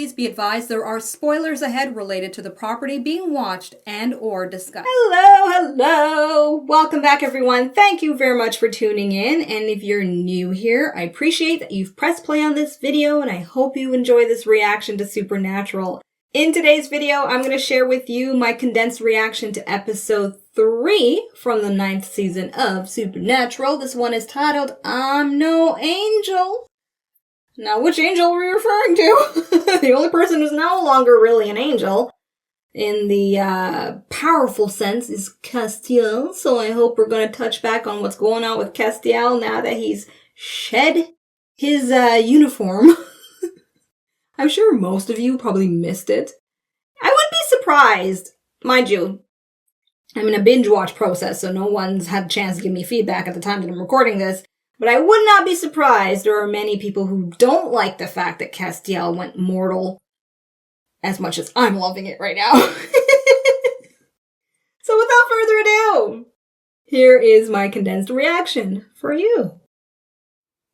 Please be advised there are spoilers ahead related to the property being watched and or discussed. Hello! Welcome back, everyone. Thank you very much for tuning in. And if you're new here, I appreciate that you've pressed play on this video, and I hope you enjoy this reaction to Supernatural. In today's video, I'm going to share with you my condensed reaction to episode 3 from the 9th season of Supernatural. This one is titled, I'm No Angel. Now, which angel are we referring to? The only person who's no longer really an angel in the powerful sense is Castiel. So I hope we're going to touch back on what's going on with Castiel now that he's shed his uniform. I'm sure most of you probably missed it. I would be surprised, mind you. I'm in a binge watch process, so no one's had a chance to give me feedback at the time that I'm recording this. But I would not be surprised there are many people who don't like the fact that Castiel went mortal as much as I'm loving it right now. So without further ado, here is my condensed reaction for you.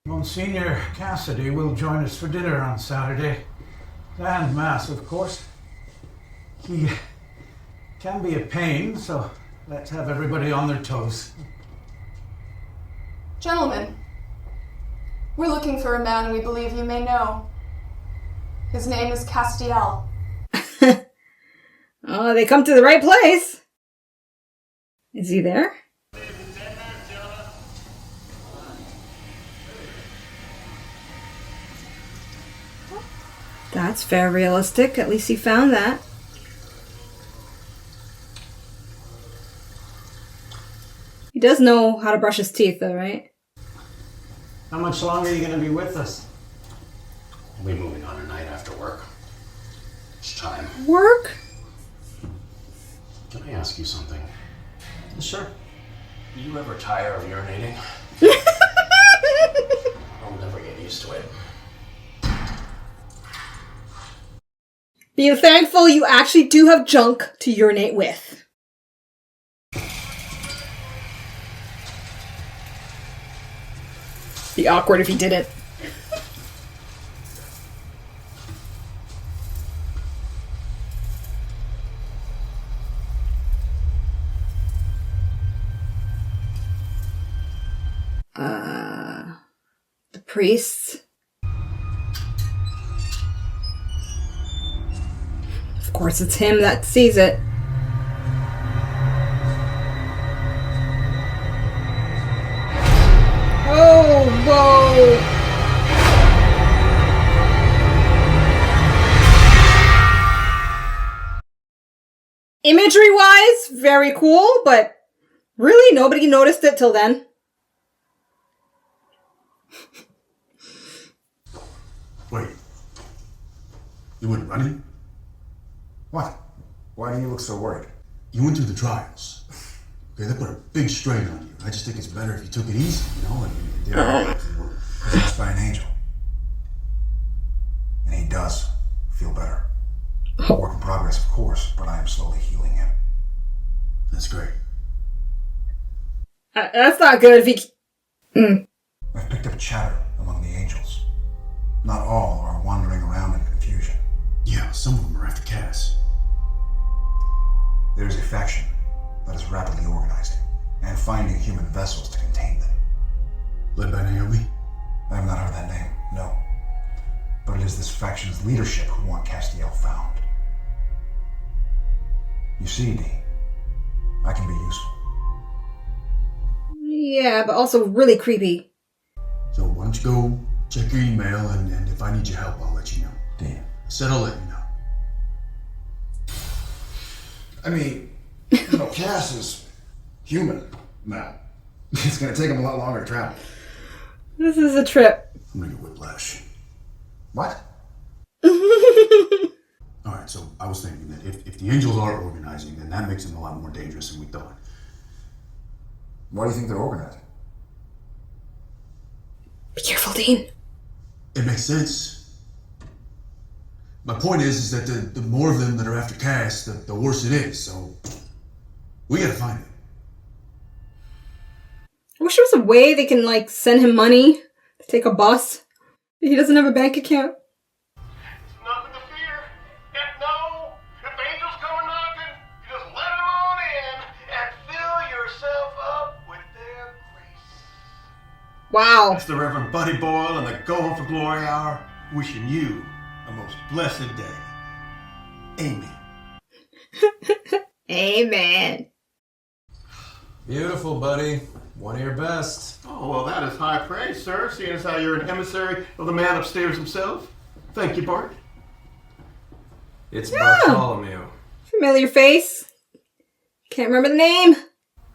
Monsignor Cassidy will join us for dinner on Saturday, and Mass, of course. He can be a pain, so let's have everybody on their toes. Gentlemen, we're looking for a man we believe you may know. His name is Castiel. Oh, they come to the right place. Is he there? That's fair realistic. At least he found that. He does know how to brush his teeth, though, right? How much longer are you going to be with us? We'll be moving on tonight after work. It's time. Work? Can I ask you something? Sure. Do you ever tire of urinating? I'll never get used to it. Be thankful you actually do have junk to urinate with. Be awkward if he didn't. The priests. Of course, it's him that sees it. Oh, whoa! Imagery-wise, very cool, but really nobody noticed it till then. Wait. You went running? What? Why do you look so worried? You went through the trials. Okay, that put a big strain on you. I just think it's better if you took it easy, you know, and did Possessed by an angel. And he does feel better. A work in progress, of course, but I am slowly healing him. That's great. That's not good if he... I've picked up chatter among the angels. Not all are wandering around in confusion. Yeah, some of them are after Cass. There is a faction that is rapidly organizing and finding human vessels to contain them. Led by Naomi? I have not heard that name, no. But it is this faction's leadership who want Castiel found. You see, Dee, I can be useful. Yeah, but also really creepy. So why don't you go check your email, and if I need your help, I'll let you know. Dee. I said I'll let you know. I mean, you know, Cass is human now. It's gonna take him a lot longer to travel. This is a trip. I'm gonna get whiplash. What? Alright, so I was thinking that if the angels are organizing, then that makes them a lot more dangerous than we thought. Why do you think they're organizing? Be careful, Dean. It makes sense. My point is that the more of them that are after Cass, the worse it is, so we gotta find it. I wish there was a way they can, like, send him money to take a bus. He doesn't have a bank account. Nothing to fear. Wow. That's the Reverend Buddy Boyle and the Going for Glory Hour wishing you a most blessed day. Amen. Amen. Beautiful, buddy. One of your best. Oh, well, that is high praise, sir, seeing as how you're an emissary of the man upstairs himself. Thank you, Bart. It's Bartholomew. Familiar face. Can't remember the name.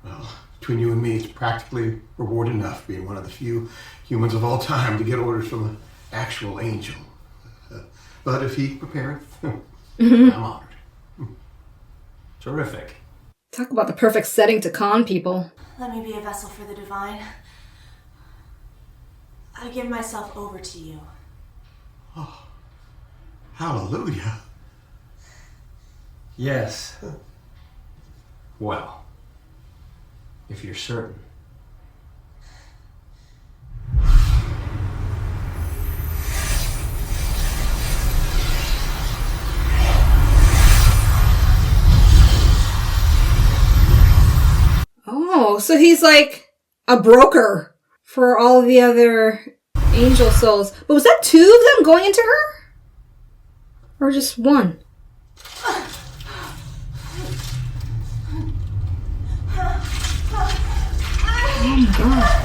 Well, between you and me, it's practically reward enough being one of the few humans of all time to get orders from an actual angel. But if he prepareth, I'm honored. Terrific. Talk about the perfect setting to con people. Let me be a vessel for the divine. I give myself over to you. Oh, hallelujah. Yes. Well, if you're certain. Oh, so he's like a broker for all of the other angel souls. But was that two of them going into her? Or just one? Oh my god.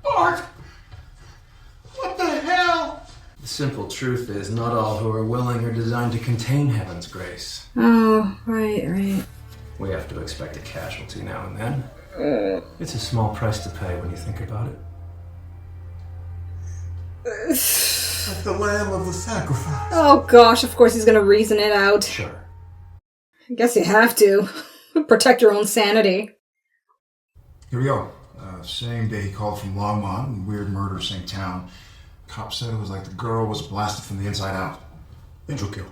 Bart! What the hell? The simple truth is, not all who are willing are designed to contain heaven's grace. Oh, right. We have to expect a casualty now and then. It's a small price to pay when you think about it. Like the lamb of the sacrifice. Oh gosh, of course he's gonna reason it out. Sure. I guess you have to. Protect your own sanity. Here we go. Same day he called from Longmont, weird murder, same town. Cop said it was like the girl was blasted from the inside out. Angel kill.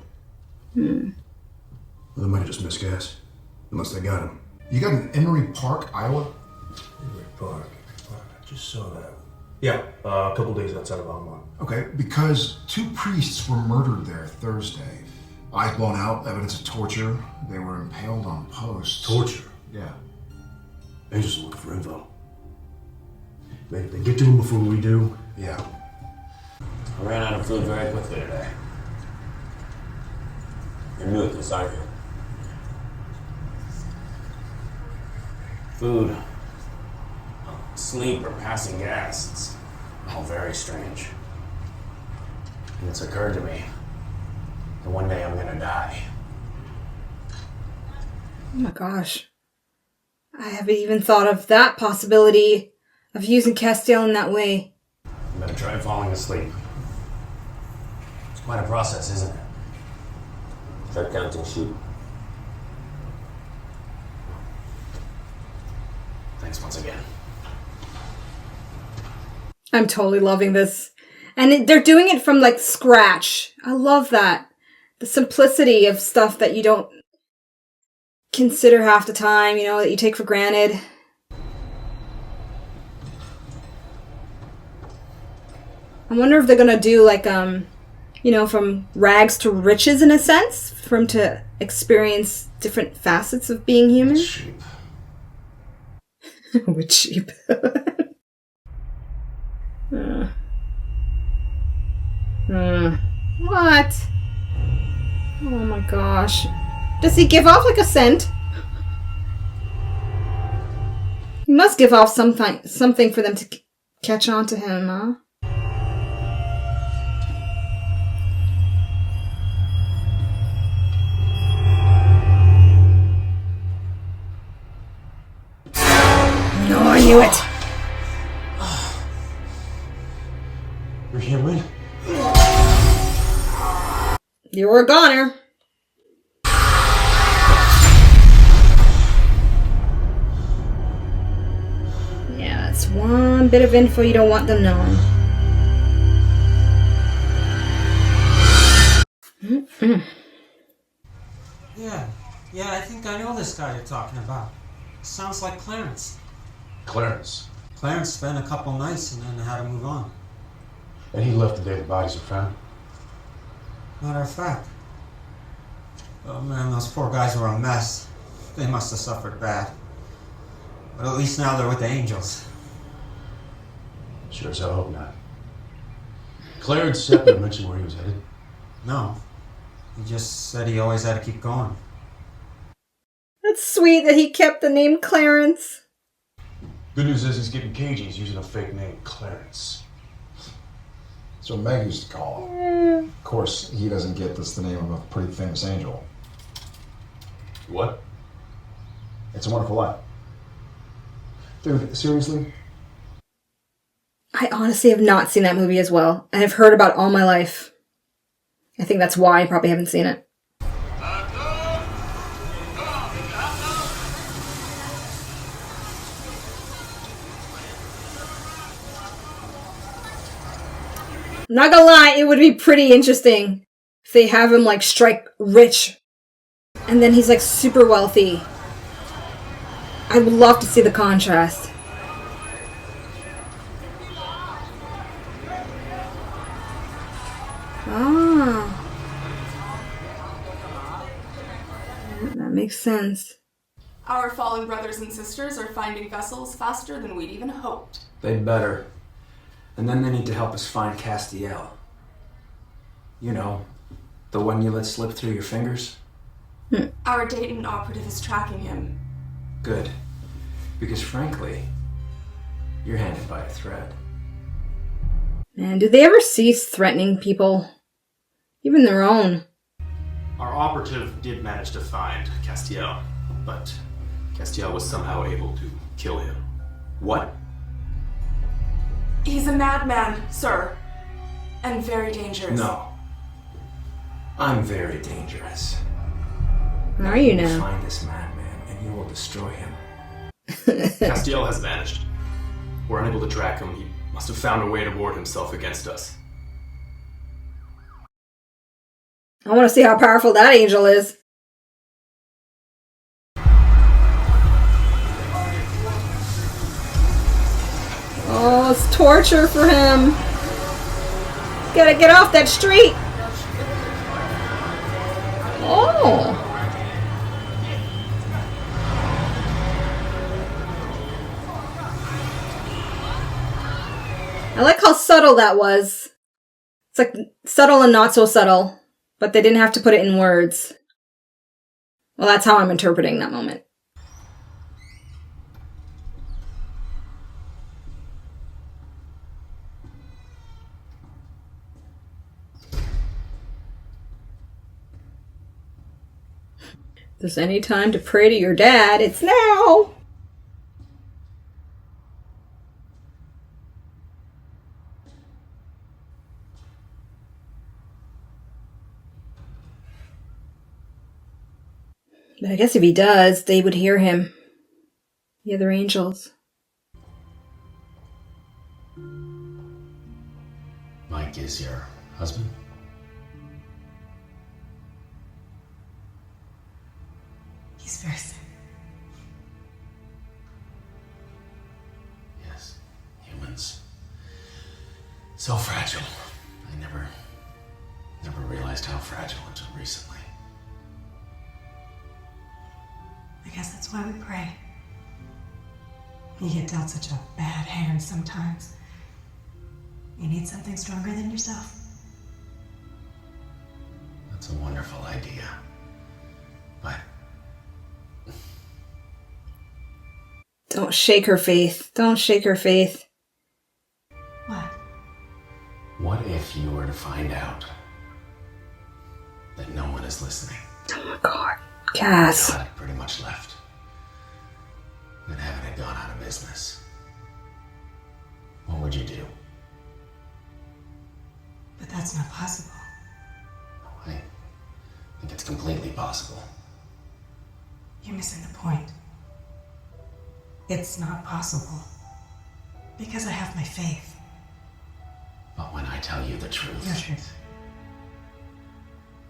Well, they might have just missed gas. Unless they got him. You got an Emery Park, Iowa? Emery Park. I just saw that. Yeah, a couple days outside of Longmont. Okay, because two priests were murdered there Thursday. Eyes blown out, evidence of torture. They were impaled on posts. Torture? Yeah. Angel's looking for info. Man, if they get to him before we do. Yeah. I ran out of food very quickly today. You're new at this, aren't you? Food, sleep, or passing gas. It's all very strange. And it's occurred to me that one day I'm gonna die. Oh my gosh. I haven't even thought of that possibility of using Castiel in that way. You better try falling asleep. It's quite a process, isn't it? Try counting sheep. Thanks once again. I'm totally loving this. And they're doing it from like scratch. I love that. The simplicity of stuff that you don't consider half the time, you know, that you take for granted. I wonder if they're gonna do like, you know, from rags to riches in a sense, for him to experience different facets of being human. Sheep. With sheep. What? Oh my gosh. Does he give off like a scent? He must give off something for them to catch on to him, huh? No, I knew it. You're human? You were a goner. Yeah, that's one bit of info you don't want them knowing. Yeah, I think I know this guy you're talking about. Sounds like Clarence. Clarence. Clarence spent a couple nights and then had to move on. And he left the day the bodies were found? Matter of fact, Oh man, those poor guys were a mess. They must have suffered bad. But at least now they're with the angels. Sure as I hope not. Clarence Seppner mentioned where he was headed. No. He just said he always had to keep going. That's sweet that he kept the name Clarence. Good news is he's getting cagey. He's using a fake name, Clarence. So Meg used to call him. Of course, he doesn't get that's the name of a pretty famous angel. What? It's a Wonderful Life. Dude, seriously? I honestly have not seen that movie as well, and I've heard about it all my life. I think that's why I probably haven't seen it. I'm not gonna lie, it would be pretty interesting if they have him like strike rich and then he's like super wealthy. I would love to see the contrast. Ah. That makes sense. Our fallen brothers and sisters are finding vessels faster than we'd even hoped. They'd better. And then they need to help us find Castiel. You know, the one you let slip through your fingers? Our Dayton operative is tracking him. Good. Because frankly, you're handed by a thread. Man, do they ever cease threatening people? Even their own. Our operative did manage to find Castiel, but Castiel was somehow able to kill him. What? He's a madman, sir. And very dangerous. No. I'm very dangerous. How are you will now? Find this madman and you will destroy him. Castiel has vanished. We're unable to track him. He must have found a way to ward himself against us. I want to see how powerful that angel is. Oh, it's torture for him. Gotta get off that street. Oh. I like how subtle that was. It's like subtle and not so subtle, but they didn't have to put it in words. Well, that's how I'm interpreting that moment. If there's any time to pray to your dad, it's now. But I guess if he does, they would hear him. The other angels. Mike is your husband? He's very sick. Yes. Humans. So fragile. I never realized how fragile until recently. I guess that's why we pray. You get dealt such a bad hand sometimes. You need something stronger than yourself. That's a wonderful idea. But Don't shake her faith. Don't shake her faith. What? what if you were to find out that no one is listening? Oh my god. Cass. God had pretty much left. And heaven had gone out of business. What would you do? But that's not possible. I think it's completely possible. You're missing the point. It's not possible. Because I have my faith. But when I tell you the truth... Your truth.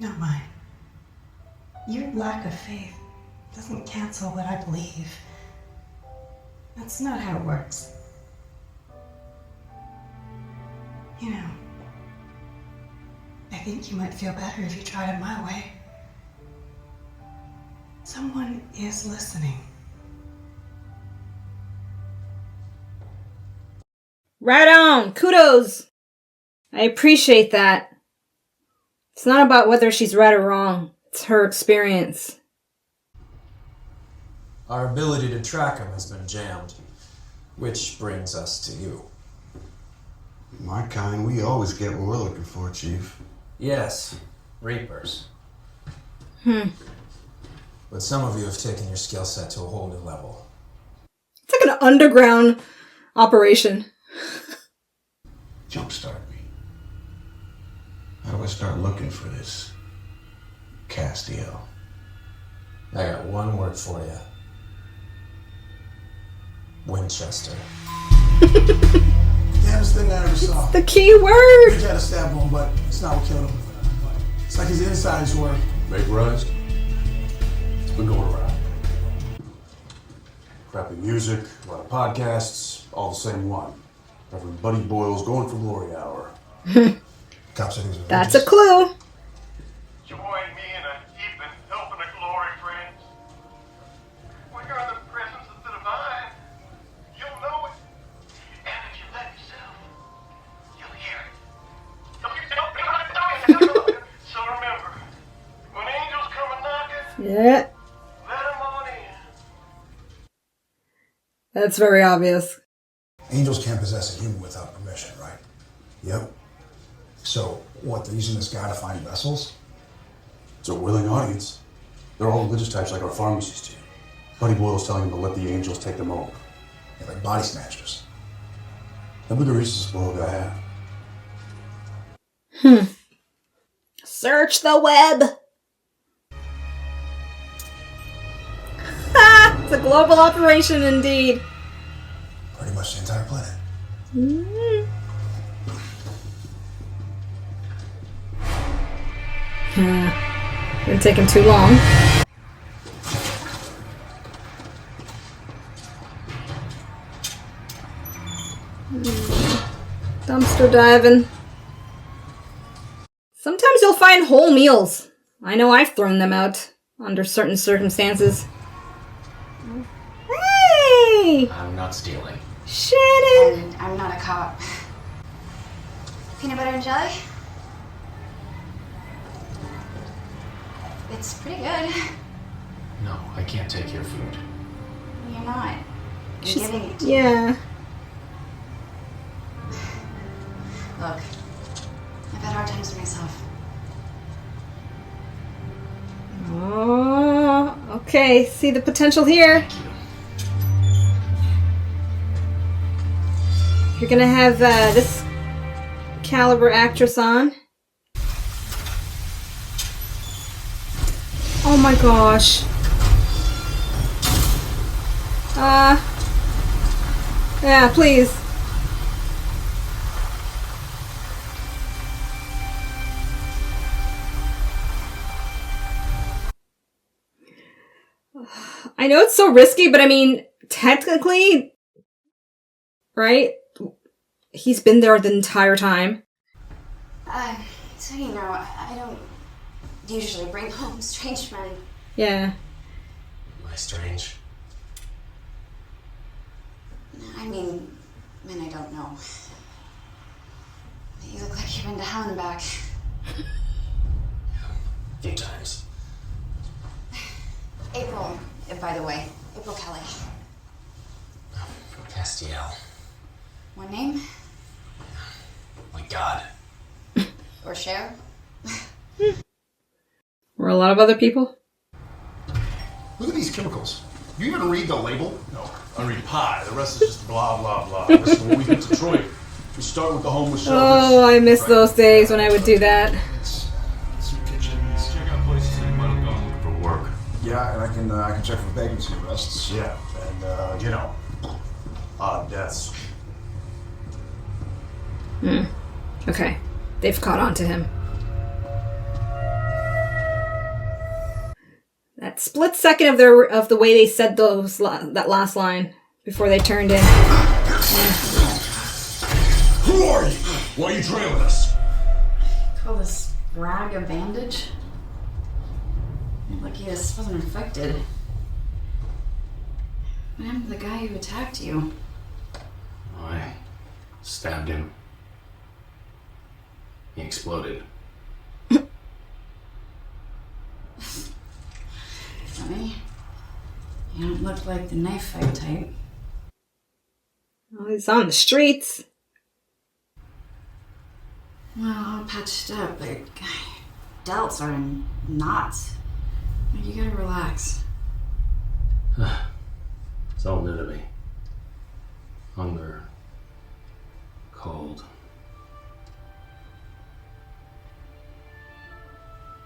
Not mine. Your lack of faith doesn't cancel what I believe. That's not how it works. You know, I think you might feel better if you tried it my way. Someone is listening. Right on! Kudos! I appreciate that. It's not about whether she's right or wrong. It's her experience. Our ability to track him has been jammed. Which brings us to you. My kind, we always get what we're looking for, Chief. Yes, Reapers. But some of you have taken your skill set to a whole new level. It's like an underground operation. Jumpstart me. How do I start looking for this Castiel? I got one word for you. Winchester. Damnest thing I ever saw. The key word! We tried to stab him, but it's not what killed him. It's like his insides were Vaporized? It's been going around. Crappy music, a lot of podcasts, all the same one. Reverend Buddy Boyle's going for glory hour. Cop said he was That's a clue. Join me in a heap and helping a glory, friends. We are the presence of the divine. You'll know it. And if you let yourself, you'll hear it. So remember, when angels come a knocking, Yeah. let them on in. That's very obvious. Angels can't possess a human without permission, right? Yep. So, what, they're using this guy to find vessels? It's a willing audience. They're all religious types like our pharmacies do. Buddy Boyle's telling them to let the angels take them over. Yeah, like body snatchers. How big a reason does Boyle guy have? Search the web! Ha! It's a global operation indeed. Pretty much the entire planet. Didn't take him too long. Dumpster diving. Sometimes you'll find whole meals. I know I've thrown them out under certain circumstances. Hey! I'm not stealing. Shannon! And I'm not a cop. Peanut butter and jelly? It's pretty good. No, I can't take your food. You're not. You're She's- giving it to me. Yeah. Look, I've had hard times myself. Oh, okay. See the potential here. You're gonna have this caliber actress on. Oh my gosh. Yeah, please. I know it's so risky, but I mean, technically, right? He's been there the entire time. So you know, I don't usually bring home strange men. Yeah. Am I strange? I mean, men I don't know. You look like you've been to hell and back. A few times. April, by the way, April Kelly. From Castiel. One name? Like God. Or Cher? Or a lot of other people. Look at these chemicals. Do you even read the label? No, I read pie. The rest is just blah, blah, blah. Listen, when we hit Detroit, we start with the homeless shelters. Oh, I miss those days when I would do that. Soup kitchens. Check out places that you might have gone looking for work. Yeah, and I can check for vacancy arrests. Yeah, and, you know, odd deaths. Okay. They've caught on to him. That split second of the way they said that last line before they turned in. Who are you? Why are you trailing us? Call this rag a bandage? Lucky this wasn't infected. What happened to the guy who attacked you? I stabbed him. He exploded. Funny. You don't look like the knife fight type. Oh, he's on the streets. Well, all patched up, but delts are in knots. You gotta relax. It's all new to me. Hunger. Cold.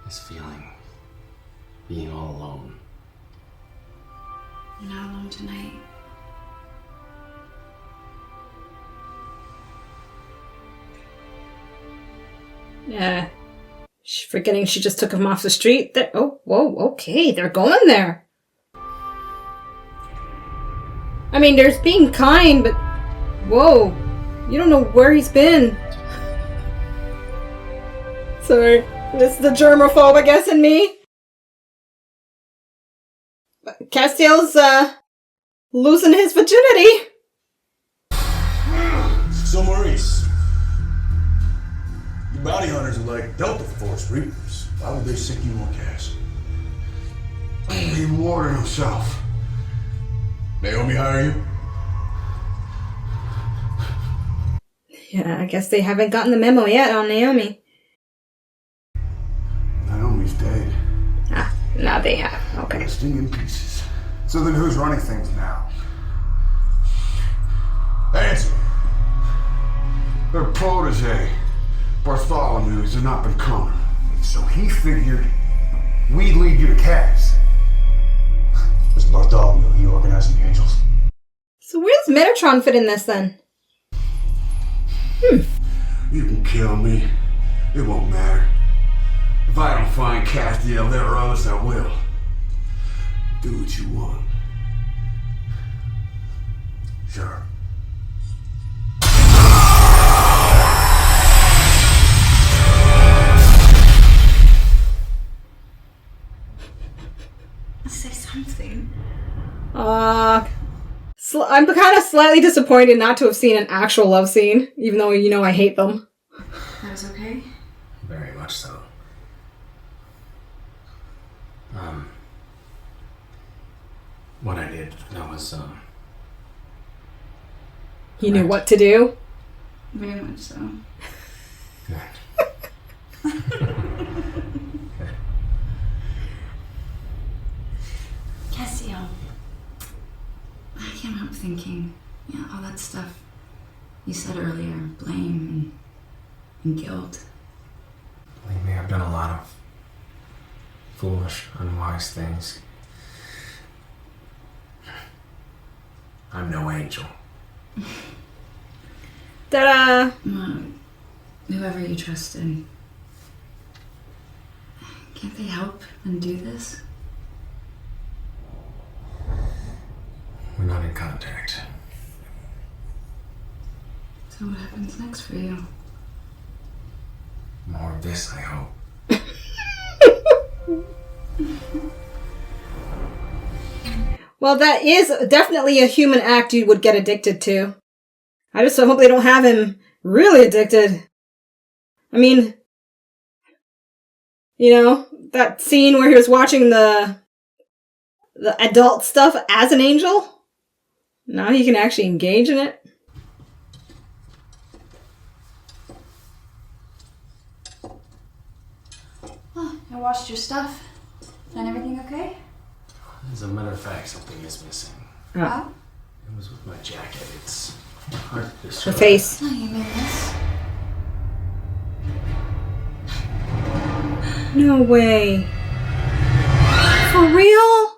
This feeling. Being all alone. You're not alone tonight. Yeah. She's forgetting she just took him off the street. Oh, whoa, okay, they're going there. I mean, there's being kind, but whoa, you don't know where he's been. Sorry, this is the germaphobe, I guess, in me. Castiel's, losing his virginity. So, Maurice, you bounty hunters are like Delta Force Reapers. Why would they sick you on Cass? He warned himself. Naomi hire you? Yeah, I guess they haven't gotten the memo yet on Naomi. Naomi's dead. Ah, now they have. Okay. Resting in pieces. So then who's running things now? Answer. Their protege, Bartholomew, is an up-and-comer. So he figured we'd lead you to Cass. Mr. Bartholomew, he organizing the Angels. So where does Metatron fit in this then? You can kill me. It won't matter. If I don't find Castiel, there are others that will. Do what you want. Sure. Say something. I'm kind of slightly disappointed not to have seen an actual love scene, even though you know I hate them. That was okay? Very much so. What I did, that was, He knew what to do. Very much so. Castiel, I can't help thinking, all that stuff you said earlier, blame and guilt. Believe me, I've done a lot of foolish, unwise things. I'm no angel. Ta-da! Whoever you trusted, can't they help undo this? We're not in contact. So what happens next for you? More of this, I hope. Well, that is definitely a human act you would get addicted to. I just hope they don't have him really addicted. I mean, that scene where he was watching the adult stuff as an angel? Now he can actually engage in it. Oh, I washed your stuff. And everything okay? as a matter of fact, something is missing. Huh? It was with my jacket. It's hard to Her describe. face. Oh, you made this? No way. For real?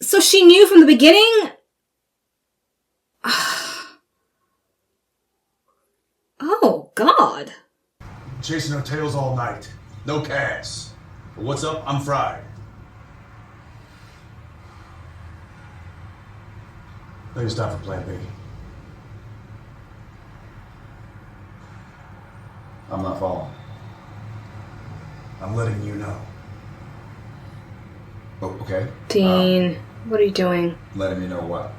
So she knew from the beginning? Oh, God. Chasing our tails all night. No Cass. But what's up? I'm fried. I think it's time for Plan B. I'm not following. I'm letting you know. Oh, okay. Dean, what are you doing? Letting me know what?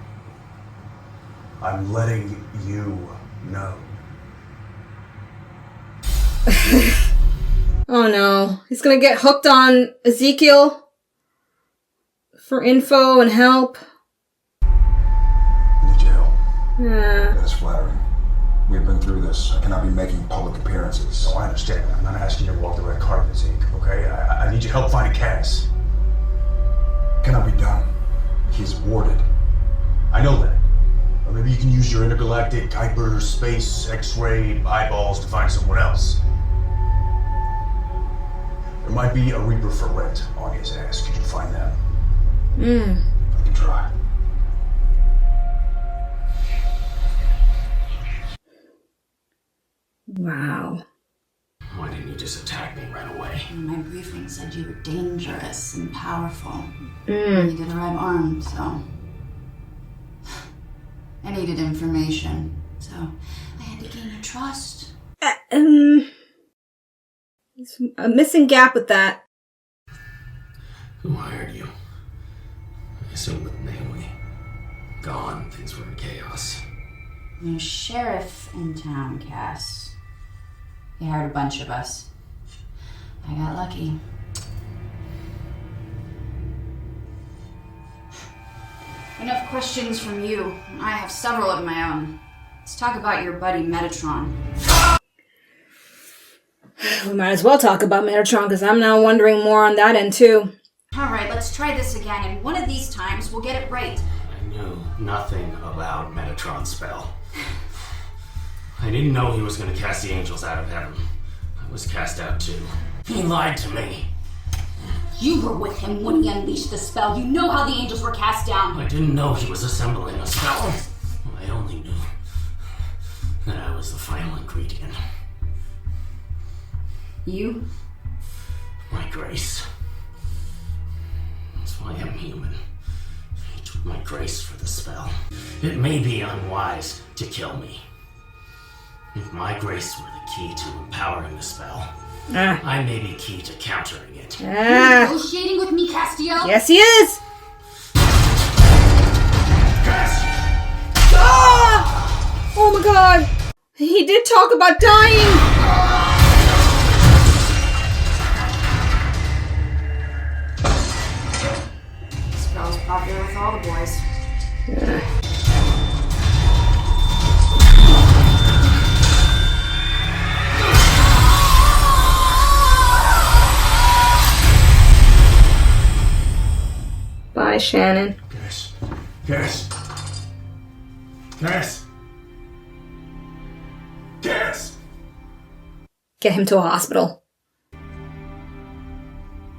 I'm letting you know. Oh no, he's gonna get hooked on Ezekiel for info and help. I need your help. Yeah. That is flattering. We've been through this. I cannot be making public appearances. No, I understand. I'm not asking you to walk the red carpet, Zeke, okay? I need your help finding Cass. Cannot be done. He's warded. I know that. Or maybe you can use your intergalactic hyperspace X-ray eyeballs to find someone else. There might be a Reaper for rent on his ass. Could you find that? I can try. Wow. Why didn't you just attack me right away? My briefing said you were dangerous and powerful. Mm. You did arrive armed, so... I needed information, so I had to gain your trust. There's a missing gap with that. Who hired you? I assume with Naomi gone, things were in chaos. There's a sheriff in town, Cass. He hired a bunch of us. I got lucky. Enough questions from you. I have several of my own. Let's talk about your buddy Metatron. We might as well talk about Metatron, because I'm now wondering more on that end too. Alright, let's try this again, and one of these times we'll get it right. I knew nothing about Metatron's spell. I didn't know he was going to cast the angels out of heaven. I was cast out too. He lied to me. You were with him when he unleashed the spell. You know how the angels were cast down. I didn't know he was assembling a spell. I only knew that I was the final ingredient. You? My grace. That's why I'm human. He took my grace for the spell. It may be unwise to kill me. If my grace were the key to empowering the spell, I may be key to countering it. You're negotiating with me, Castiel? Yes, he is! Ah! Oh my god! He did talk about dying! The spell's popular with all the boys. Bye, Shannon. Cass. Cass. Cass. Cass. Get him to a hospital.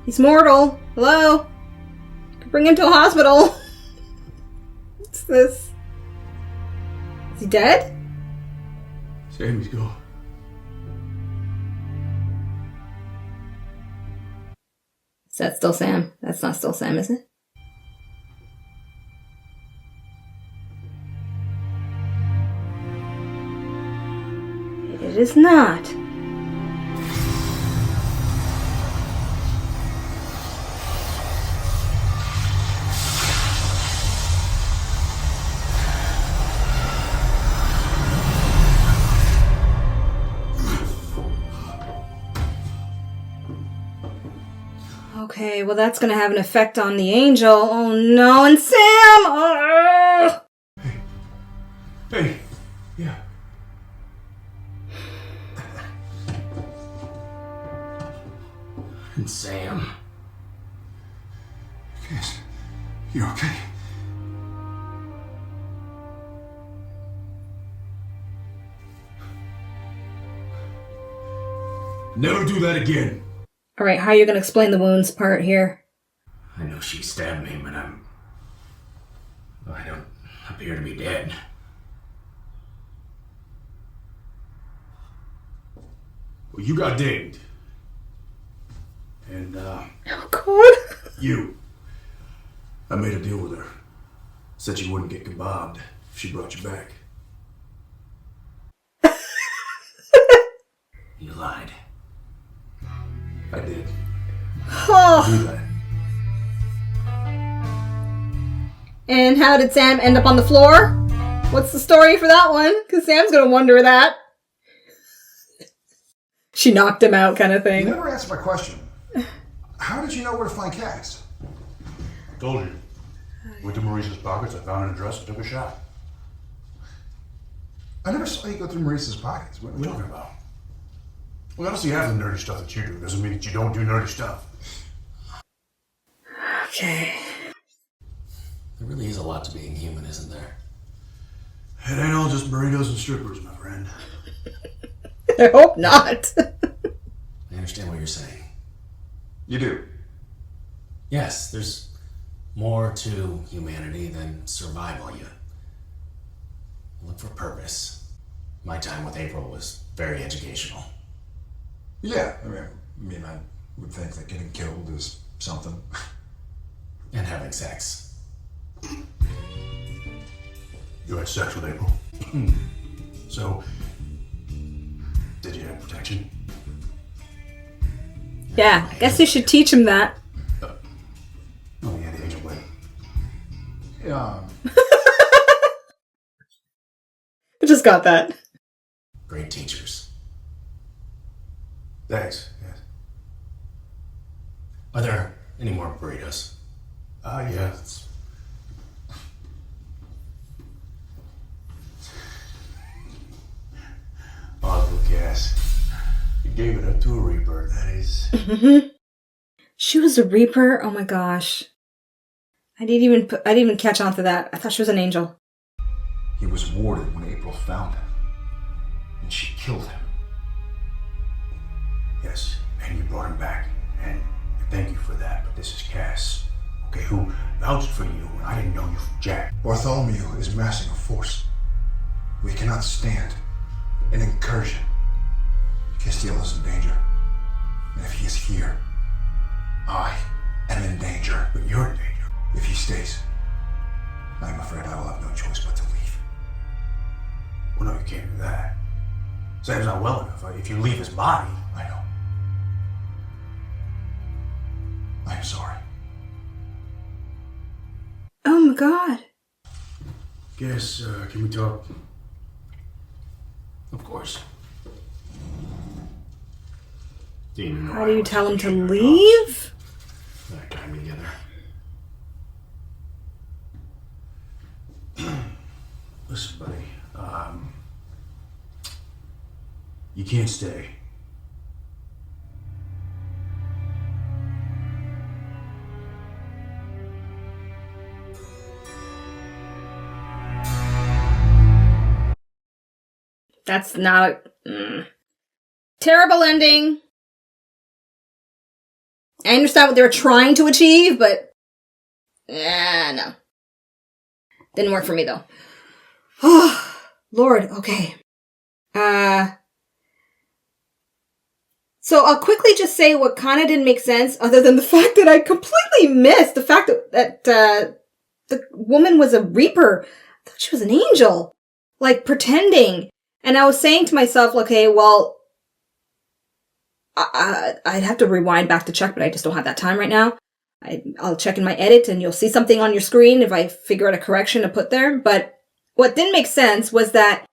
He's mortal. Hello? Bring him to a hospital. What's this? Is he dead? Sammy's gone. Is that still Sam? That's not still Sam, is it? It is not. Okay, well that's gonna have an effect on the angel. Oh no, and Sam! Oh! Hey. Yeah. And Sam. Cass, you okay? Never do that again. Alright, how are you gonna explain the wounds part here? I know she stabbed me, but I don't appear to be dead. Well, you got dinged. And, oh god. You. I made a deal with her. Said she wouldn't get kebabbed if she brought you back. You lied. I did. Oh. I do that. And how did Sam end up on the floor? What's the story for that one? Because Sam's gonna wonder that. She knocked him out, kind of thing. You never answered my question. How did you know where to find Cass? Told you. Went to Maurice's pockets, I found an address and took a shot. I never saw you go through Maurice's pockets. What are you talking about? Well, obviously, half the nerdy stuff that you do doesn't mean that you don't do nerdy stuff. Okay. There really is a lot to being human, isn't there? It ain't all just burritos and strippers, my friend. I hope not. I understand what you're saying. You do? Yes, there's more to humanity than survival. You look for purpose. My time with April was very educational. Yeah, I would think that getting killed is something. And having sex. You had sex with April. So, did you have protection? Yeah, I guess you should teach him that. Oh, yeah, the angel went. Yeah. I just got that. Great teachers. Thanks, yes. Are there any more burritos? Yeah. Oh, Cass. You gave it up to a Reaper, that is. She was a Reaper? Oh my gosh. I didn't even catch on to that. I thought she was an angel. He was warded when April found him. And she killed him. Yes, and you brought him back. And thank you for that, but this is Cass. Okay, who vouched for you when I didn't know you from Jack. Bartholomew is massing a force. We cannot stand an incursion. Castiel is in danger. And if he is here, I am in danger. But you're in danger. If he stays, I'm afraid I will have no choice but to leave. Well, no, you can't do that. Sam's not well enough. If you leave his body... I know. I'm sorry. Oh my god. Guess, can we talk? Of course. How do you tell him to leave? That time together. Listen, buddy. You can't stay. That's not terrible ending. I understand what they were trying to achieve, but no. Didn't work for me though. Oh, Lord, okay. So I'll quickly just say what kind of didn't make sense, other than the fact that I completely missed the fact that the woman was a Reaper. I thought she was an angel, like pretending. And I was saying to myself, okay, well, I'd have to rewind back to check, but I just don't have that time right now. I'll check in my edit and you'll see something on your screen if I figure out a correction to put there. But what didn't make sense was that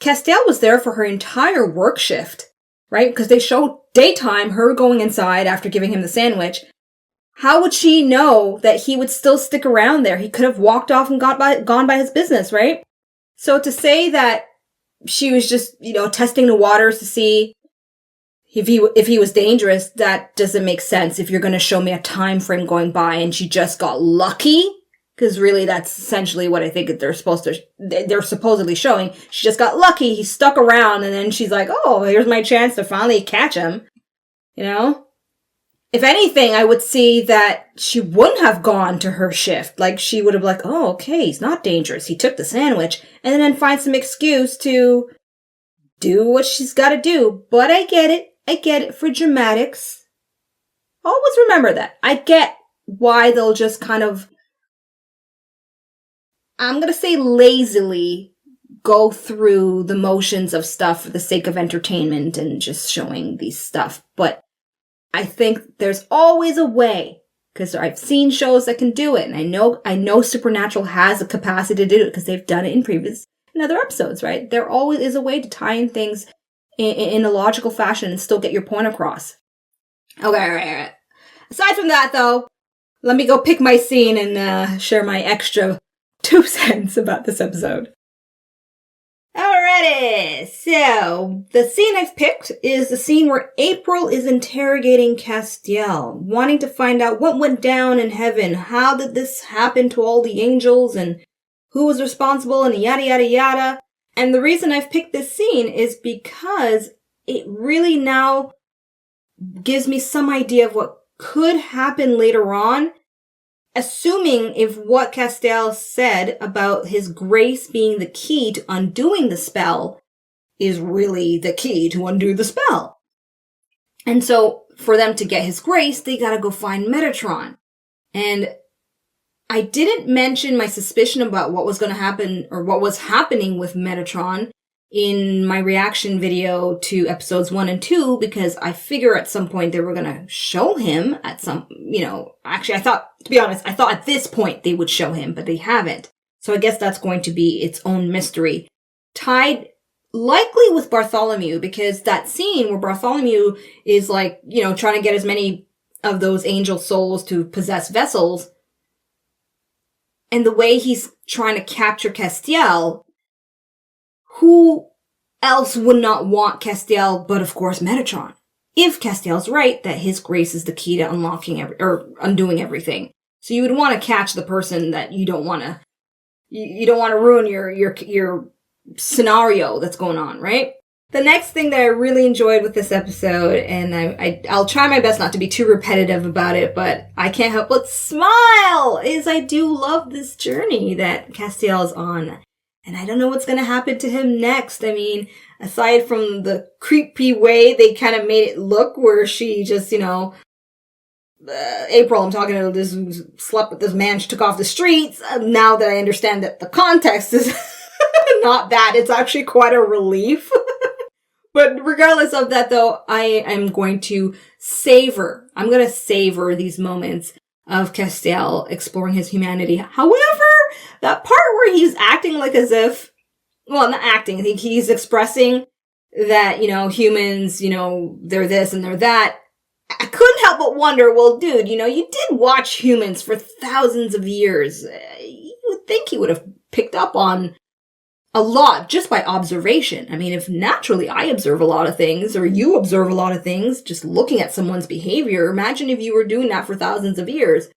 Castiel was there for her entire work shift, right? Because they show daytime her going inside after giving him the sandwich. How would she know that he would still stick around there? He could have walked off and gone by his business, right? So to say that she was just, testing the waters to see if he was dangerous, that doesn't make sense if you're going to show me a time frame going by and she just got lucky. Because really, that's essentially what I think they're supposedly showing. She just got lucky. He stuck around, and then she's like, "Oh, here's my chance to finally catch him." If anything, I would see that she wouldn't have gone to her shift. Like she would have like, "Oh, okay, he's not dangerous. He took the sandwich," and then find some excuse to do what she's got to do. But I get it. I get it for dramatics. Always remember that. I get why they'll just kind of, I'm going to say lazily, go through the motions of stuff for the sake of entertainment and just showing these stuff. But I think there's always a way because I've seen shows that can do it, and I know Supernatural has a capacity to do it because they've done it in other episodes, right? There always is a way to tie in things in a logical fashion and still get your point across. Okay, all right. Aside from that, though, let me go pick my scene and share my extra 2 cents about this episode. Alrighty, so the scene I've picked is the scene where April is interrogating Castiel, wanting to find out what went down in heaven, how did this happen to all the angels, and who was responsible, and yada yada yada. And the reason I've picked this scene is because it really now gives me some idea of what could happen later on, assuming if what Castiel said about his grace being the key to undoing the spell is really the key to undo the spell. And so, for them to get his grace, they gotta go find Metatron. And I didn't mention my suspicion about what was gonna happen, or what was happening with Metatron in my reaction video to episodes 1 and 2, because I figure at some point they were gonna show him at some, actually I thought at this point they would show him, but they haven't. So I guess that's going to be its own mystery. Tied likely with Bartholomew, because that scene where Bartholomew is trying to get as many of those angel souls to possess vessels, and the way he's trying to capture Castiel, who else would not want Castiel but, of course, Metatron? If Castiel's right that his grace is the key to undoing everything. So you would want to catch the person that you don't want to, you don't want to ruin your scenario that's going on, right? The next thing that I really enjoyed with this episode, and I'll try my best not to be too repetitive about it, but I can't help but smile, is I do love this journey that Castiel is on. And I don't know what's going to happen to him next. I mean, aside from the creepy way they kind of made it look, where she just, April, I'm talking to this, slept with this man she took off the streets. Now that I understand that the context is not that, it's actually quite a relief. But regardless of that, though, I am going to savor these moments of Castiel exploring his humanity. However, that part where he's acting like as if, well, not acting, I think he's expressing that, humans, they're this and they're that. I couldn't help but wonder, well, dude, you did watch humans for thousands of years. You would think he would have picked up on a lot just by observation. I mean, if naturally I observe a lot of things, or you observe a lot of things, just looking at someone's behavior, imagine if you were doing that for thousands of years.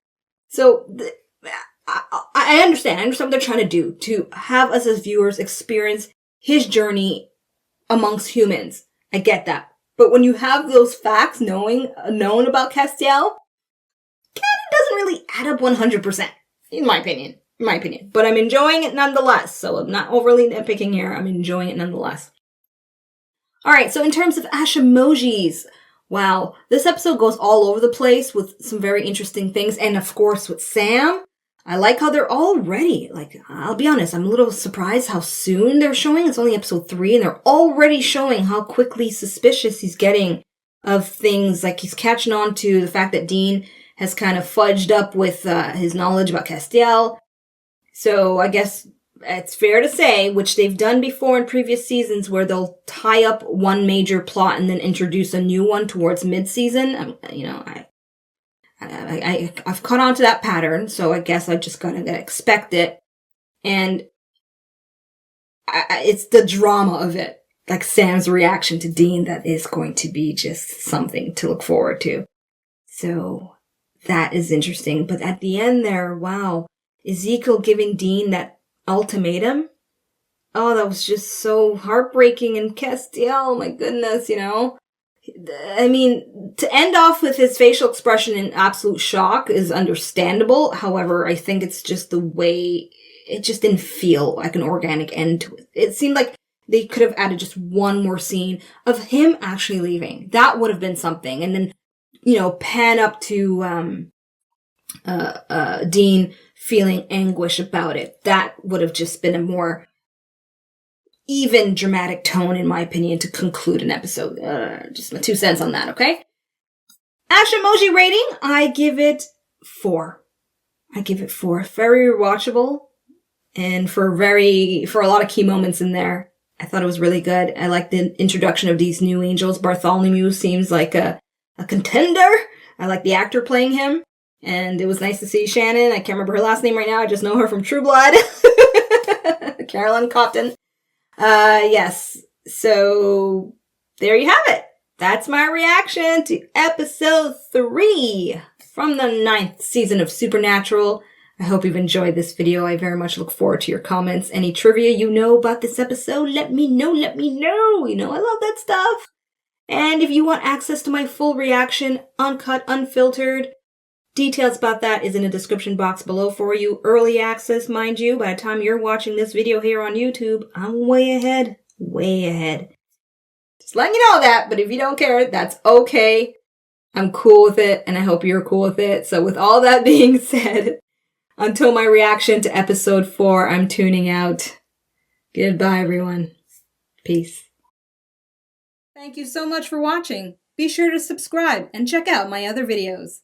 So, I understand what they're trying to do, to have us as viewers experience his journey amongst humans. I get that. But when you have those facts known about Castiel, canon doesn't really add up 100%, in my opinion. But I'm enjoying it nonetheless, so I'm not overly nitpicking here. I'm enjoying it nonetheless. Alright, so in terms of Ashemojis, wow, this episode goes all over the place with some very interesting things, and of course with Sam. I like how they're already, I'll be honest, I'm a little surprised how soon they're showing. It's only episode 3, and they're already showing how quickly suspicious he's getting of things. Like, he's catching on to the fact that Dean has kind of fudged up with his knowledge about Castiel. So I guess it's fair to say, which they've done before in previous seasons, where they'll tie up one major plot and then introduce a new one towards mid-season. I've caught on to that pattern, so I guess I just gotta expect it. And it's the drama of it, like Sam's reaction to Dean, that is going to be just something to look forward to. So that is interesting. But at the end there, wow, Ezekiel giving Dean that ultimatum. Oh, that was just so heartbreaking. And Castiel, my goodness, I mean, to end off with his facial expression in absolute shock is understandable. However, I think it's just the way it just didn't feel like an organic end to it. It seemed like they could have added just one more scene of him actually leaving. That would have been something. And then, pan up to Dean feeling anguish about it. That would have just been a more even dramatic tone, in my opinion, to conclude an episode. Just my 2 cents on that, okay? Ashamoji rating, I give it 4. I give it 4. Very rewatchable, and for a lot of key moments in there. I thought it was really good. I like the introduction of these new angels. Bartholomew seems like a contender. I like the actor playing him. And it was nice to see Shannon. I can't remember her last name right now. I just know her from True Blood. Carolyn Copton. Yes. So there you have it. That's my reaction to episode 3 from the 9th season of Supernatural. I hope you've enjoyed this video. I very much look forward to your comments. Any trivia you know about this episode, let me know. You know, I love that stuff. And if you want access to my full reaction, uncut, unfiltered, details about that is in the description box below for you. Early access, mind you. By the time you're watching this video here on YouTube, I'm way ahead. Way ahead. Just letting you know that, but if you don't care, that's okay. I'm cool with it, and I hope you're cool with it. So with all that being said, until my reaction to episode 4, I'm tuning out. Goodbye, everyone. Peace. Thank you so much for watching. Be sure to subscribe and check out my other videos.